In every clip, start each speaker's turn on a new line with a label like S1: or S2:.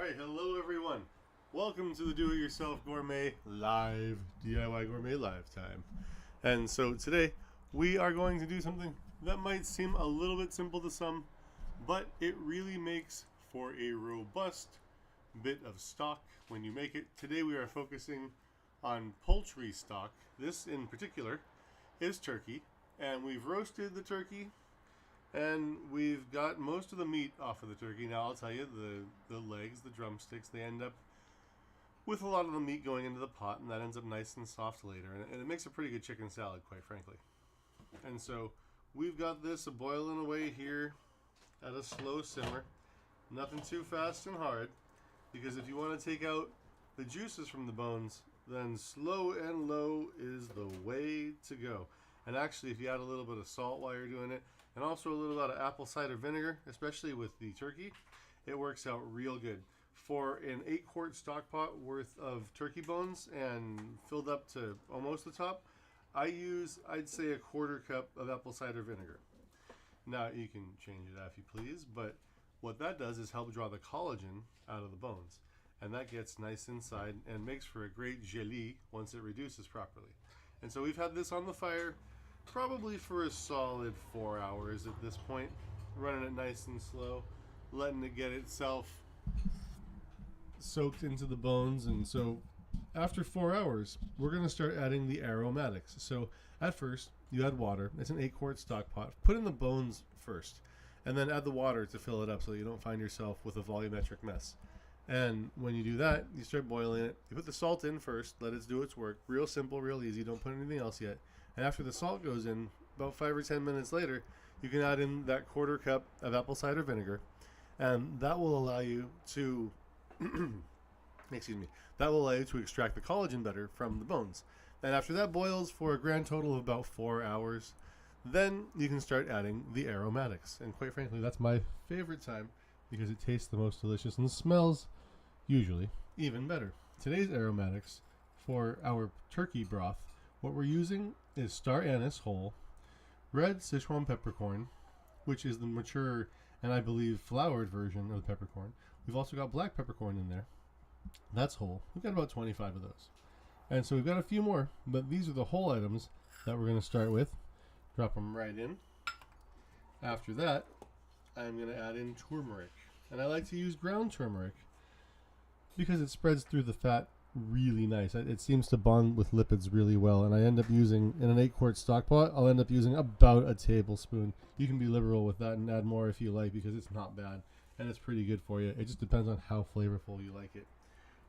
S1: Alright, hello everyone. Welcome to the Do-It-Yourself Gourmet Live, DIY Gourmet Live time. And so today we are going to do something that might seem a little bit simple to some, but it really makes for a robust bit of stock when you make it. Today we are focusing on poultry stock. This in particular is turkey, and we've roasted the turkey and we've got most of the meat off of the turkey. Now I'll tell you, the legs, the drumsticks, they end up with a lot of the meat going into the pot, and that ends up nice and soft later, and it makes a pretty good chicken salad, quite frankly. And so we've got this boiling away here at a slow simmer, nothing too fast and hard, because if you want to take out the juices from the bones, then slow and low is the way to go. And actually, if you add a little bit of salt while you're doing it, and also a little bit of apple cider vinegar, especially with the turkey, it works out real good. For an 8-quart stock pot worth of turkey bones and filled up to almost the top, I use, I'd say, a 1/4 cup of apple cider vinegar. Now, you can change it if you please, but what that does is help draw the collagen out of the bones. And that gets nice inside and makes for a great gelée once it reduces properly. And so we've had this on the fire probably for a solid 4 hours at this point, running it nice and slow, letting it get itself soaked into the bones. And so after 4 hours, we're going to start adding the aromatics. So at first, you add water. It's an 8-quart stock pot. Put in the bones first, and then add the water to fill it up so you don't find yourself with a volumetric mess. And when you do that, you start boiling it. You put the salt in first, let it do its work. Real simple, real easy. Don't put anything else yet. And after the salt goes in, about 5 or 10 minutes later, you can add in that 1/4 cup of apple cider vinegar. And that will allow you to, excuse me, that will allow you to extract the collagen better from the bones. And after that boils for a grand total of about 4 hours, then you can start adding the aromatics. And quite frankly, that's my favorite time because it tastes the most delicious and smells usually even better. Today's aromatics for our turkey broth, what we're using is star anise whole, red Sichuan peppercorn, which is the mature and I believe floured version of the peppercorn. We've also got black peppercorn in there. That's whole. We've got about 25 of those. And so we've got a few more, but these are the whole items that we're going to start with. Drop them right in. After that, I'm going to add in turmeric. And I like to use ground turmeric because it spreads through the fat really nice. It seems to bond with lipids really well, and I end up using, in an 8-quart stock pot, I'll end up using about a tablespoon. You can be liberal with that and add more if you like, because it's not bad and it's pretty good for you. It just depends on how flavorful you like it.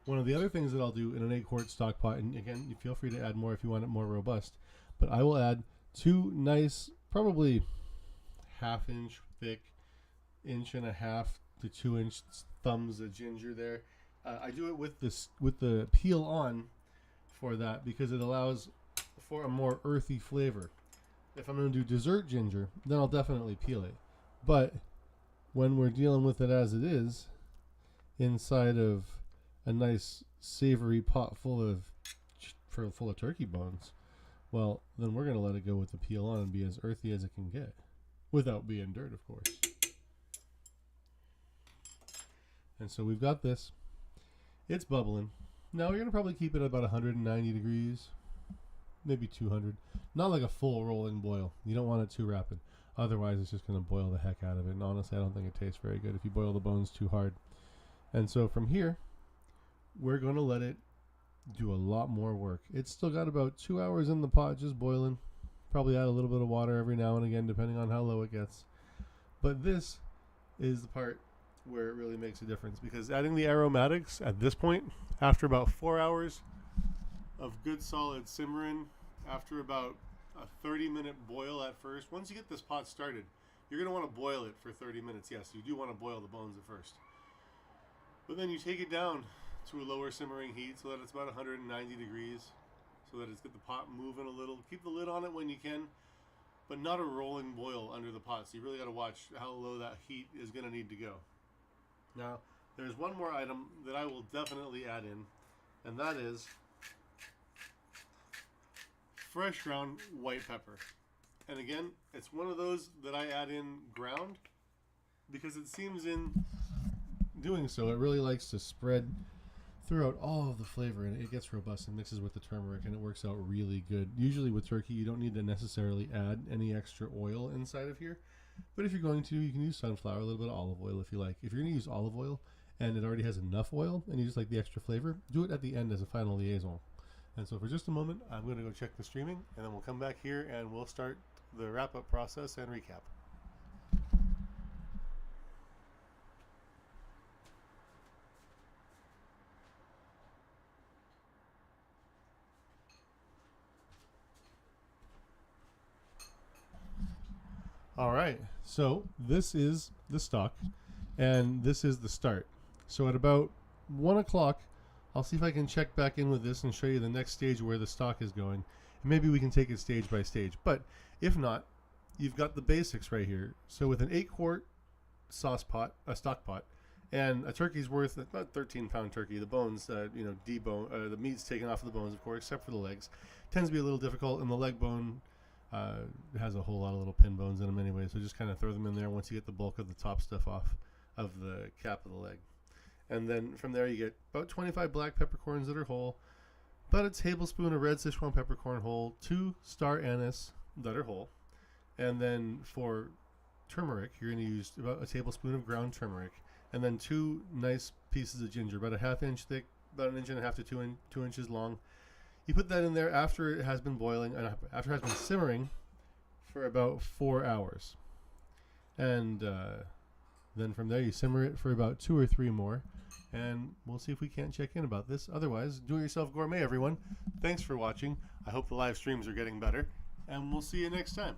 S1: One of the other things that I'll do in an 8-quart stock pot, and again, you feel free to add more if you want it more robust, but I will add 2 nice, probably 1/2 inch thick, 1.5 to 2 inch thumbs of ginger there. I do it with the peel on for that because it allows for a more earthy flavor. If I'm going to do dessert ginger, then I'll definitely peel it. But when we're dealing with it as it is, inside of a nice savory pot full of turkey bones, well, then we're going to let it go with the peel on and be as earthy as it can get, without being dirt, of course. And so we've got this. It's bubbling. Now we're going to probably keep it about 190 degrees, maybe 200. Not like a full rolling boil. You don't want it too rapid. Otherwise, it's just going to boil the heck out of it. And honestly, I don't think it tastes very good if you boil the bones too hard. And so from here, we're going to let it do a lot more work. It's still got about 2 hours in the pot just boiling. Probably add a little bit of water every now and again, depending on how low it gets. But this is the part where it really makes a difference, because adding the aromatics at this point, after about 4 hours of good solid simmering, after about a 30-minute boil at first, once you get this pot started, you're going to want to boil it for 30 minutes. Yes, you do want to boil the bones at first. But then you take it down to a lower simmering heat so that it's about 190 degrees, so that it's got the pot moving a little. Keep the lid on it when you can, but not a rolling boil under the pot. So you really got to watch how low that heat is going to need to go. Now, there's one more item that I will definitely add in, and that is fresh ground white pepper. And again, it's one of those that I add in ground because it seems in doing so, it really likes to spread throughout all of the flavor, and it gets robust and mixes with the turmeric, and it works out really good. Usually with turkey, you don't need to necessarily add any extra oil inside of here, but if you're going to, you can use sunflower, a little bit of olive oil if you like. If you're going to use olive oil and it already has enough oil and you just like the extra flavor, do it at the end as a final liaison. And so for just a moment, I'm going to go check the streaming, and then we'll come back here and we'll start the wrap-up process and recap. All right, so this is the stock, and this is the start. So at about 1 o'clock, I'll see if I can check back in with this and show you the next stage where the stock is going. And maybe we can take it stage by stage. But if not, you've got the basics right here. So with an 8-quart sauce pot, a stock pot, and a turkey's worth, about 13-pound turkey, the bones, debone, the meat's taken off of the bones, of course, except for the legs. Tends to be a little difficult, and the leg bone has a whole lot of little pin bones in them anyway, so just kind of throw them in there once you get the bulk of the top stuff off of the cap of the leg. And then from there you get about 25 black peppercorns that are whole, about a tablespoon of red Sichuan peppercorn whole, 2 star anise that are whole, and then for turmeric you're going to use about a tablespoon of ground turmeric, and then 2 nice pieces of ginger, about a ½ inch thick, about 1.5 inches to 2 inches long. You put that in there after it has been boiling, and after it has been simmering for about 4 hours. And then from there you simmer it for about 2 or 3 more. And we'll see if we can't check in about this. Otherwise, do it yourself gourmet, everyone. Thanks for watching. I hope the live streams are getting better. And we'll see you next time.